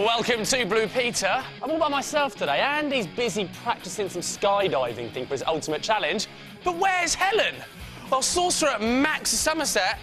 Welcome to Blue Peter. I'm all by myself today. Andy's busy practising some skydiving thing for his ultimate challenge. But where's Helen? Well, sorcerer at Max Somerset,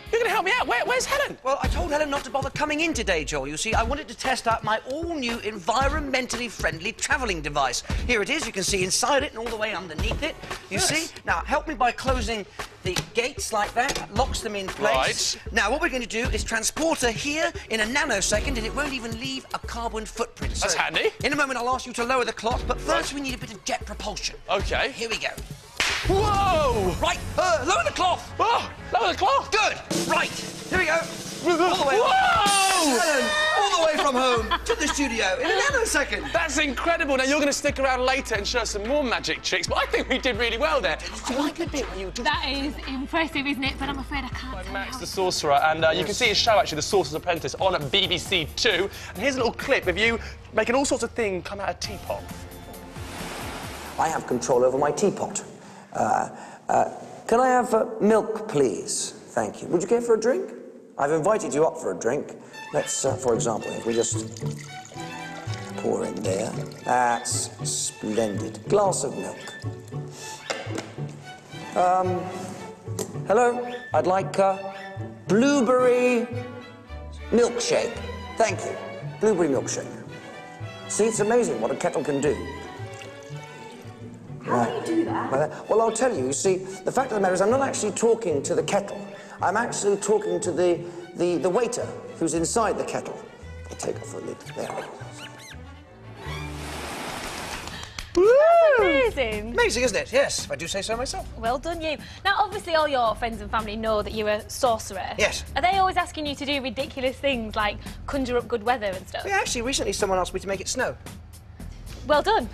you're going to help me out. Where's Helen? Well, I told Helen not to bother coming in today, Joel. You see, I wanted to test out my all-new environmentally friendly travelling device. Here it is. You can see inside it and all the way underneath it. You see? Now, help me by closing the gates like that. That locks them in place. Right. Now, what we're going to do is transport her here in a nanosecond, and it won't even leave a carbon footprint. That's handy. In a moment, I'll ask you to lower the cloth, but first we need a bit of jet propulsion. OK. Here we go. Whoa! Right, lower the cloth. Oh, lower the cloth. Good. Right, here we go. All the way. Whoa! Helen, all the way from home to the studio in a nanosecond. That's incredible. Now, you're going to stick around later and show us some more magic tricks, but I think we did really well there. I like the bit where you do... That is impressive, isn't it? But I'm afraid I can't. By tell Max you. the Sorcerer, and you can see his show, actually, The Sorcerer's Apprentice, on at BBC Two. And here's a little clip of you making all sorts of things come out of teapot. I have control over my teapot. Can I have milk, please? Thank you. Would you care for a drink? I've invited you up for a drink. Let's, for example, if we just pour in there. That's splendid. Glass of milk. Hello? I'd like blueberry milkshake. Thank you. Blueberry milkshake. See, it's amazing what a kettle can do. How do you do that? Well, I'll tell you. You see, the fact of the matter is I'm not actually talking to the kettle. I'm actually talking to the waiter who's inside the kettle. I'll take off the lid. There we go. That's amazing. Amazing, isn't it? Yes, if I do say so myself. Well done, you. Now, obviously, all your friends and family know that you're a sorcerer. Yes. Are they always asking you to do ridiculous things like conjure up good weather and stuff? Yeah, actually, recently someone asked me to make it snow. Well done.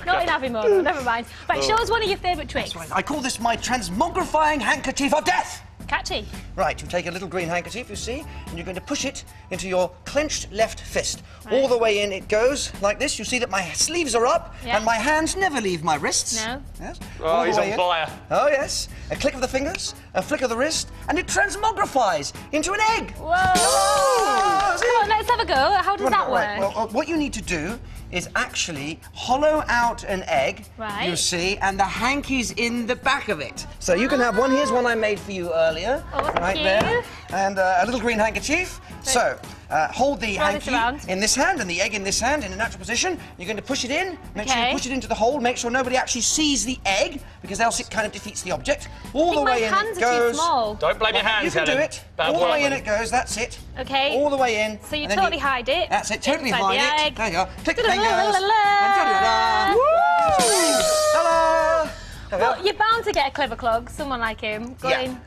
Not in having more, never mind. Right, show us one of your favourite tricks. That's right. I call this my transmogrifying handkerchief of death. Catchy. Right, you take a little green handkerchief, you see, and you're going to push it into your clenched left fist. Right. All the way in it goes, like this. You see that my sleeves are up, Yeah. and my hands never leave my wrists. No. Yes. Oh, All the he's way on in. fire. Oh, yes. A click of the fingers, a flick of the wrist, and it transmogrifies into an egg. Whoa! Oh, see? Come on, let's have a go. How does that work? Right, well, what you need to do is actually hollow out an egg, Right. you see, and the hanky's in the back of it. So you can have one. Here's one I made for you earlier. Oh, thank right you. there. And a little green handkerchief. So, hold the Throw this hanky around. in this hand and the egg in this hand in a natural position. You're going to push it in. Make sure you Okay. push it into the hole. Make sure nobody actually sees the egg, because else it kind of defeats the object. All the I way think in my it hands are goes. too small. Don't blame your hands, You can Helen. do it. Bad All the work, way in mate. it goes. That's it. Okay. All the way in. So you and then totally hide it. That's it. Totally inside hide the it. egg. There you go. Click the fingers. Da-da-da-da-da. Woo! Ta-da! There we Well, go. you're bound to get a clever clog, someone like him, going, Yeah.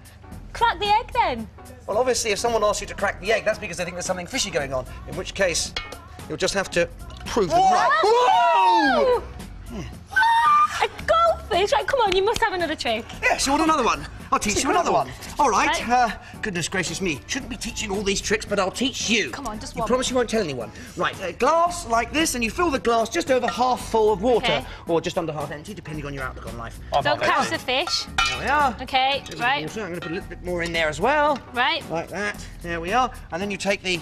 crack the egg then. Well, obviously, if someone asks you to crack the egg, that's because they think there's something fishy going on. In which case, you'll just have to prove them right. Whoa! A goldfish? Right, come on, you must have another trick. Yes, you want another one? I'll teach you another one. All right. Right. Goodness gracious me. Shouldn't be teaching all these tricks, but I'll teach you. Come on, just You one. promise you won't tell anyone. Right, a glass like this, and you fill the glass just over half full of water. Okay. Or just under half empty, depending on your outlook on life. Don't catch the fish. There we are. Okay, There's right, water. I'm going to put a little bit more in there as well. right. Like that. There we are. And then you take the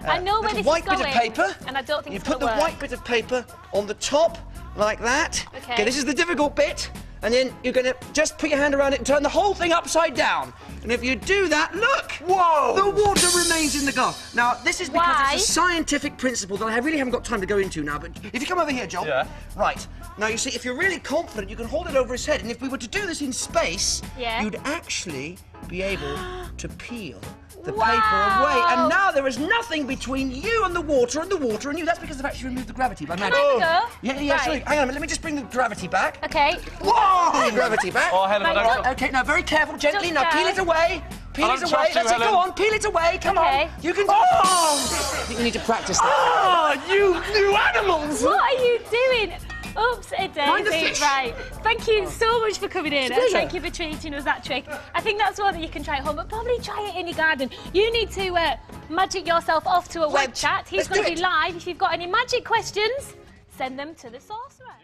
I know where little this white is bit going, of paper. and I don't think you it's put the gonna work. white bit of paper on the top, like that. Okay. This is the difficult bit. And then you're going to just put your hand around it and turn the whole thing upside down. And if you do that, look! Whoa! The water remains in the glass. Now, this is because Why? it's a scientific principle that I really haven't got time to go into now. But if you come over here, Joel. Yeah. Right. Now, you see, if you're really confident, you can hold it over his head. And if we were to do this in space, Yeah. you'd actually be able to peel the Wow. paper away. And now there is nothing between you and the water and you. That's because they've actually removed the gravity by magic. Can I have a go? Yeah, Right. sorry. Hang on a minute. Let me just bring the gravity back. Okay. Whoa! Gravity back. Oh, Helen, I Right, don't... Okay, now very careful, gently. Just Now peel down. it away. Peel I it don't away. trust you, That's it. Go Helen. on, peel it away. Come Okay. on. You can. Oh! I think we need to practice that. Oh, you new animals! What are you doing? Oops, a Mind the daisy. fish. Right. Thank you so much for coming in. It's a And pleasure. thank you for teaching us that trick. I think that's one that you can try at home, but probably try it in your garden. You need to magic yourself off to a web Right. chat. He's Let's going do to be it. live. If you've got any magic questions, send them to the sorcerer.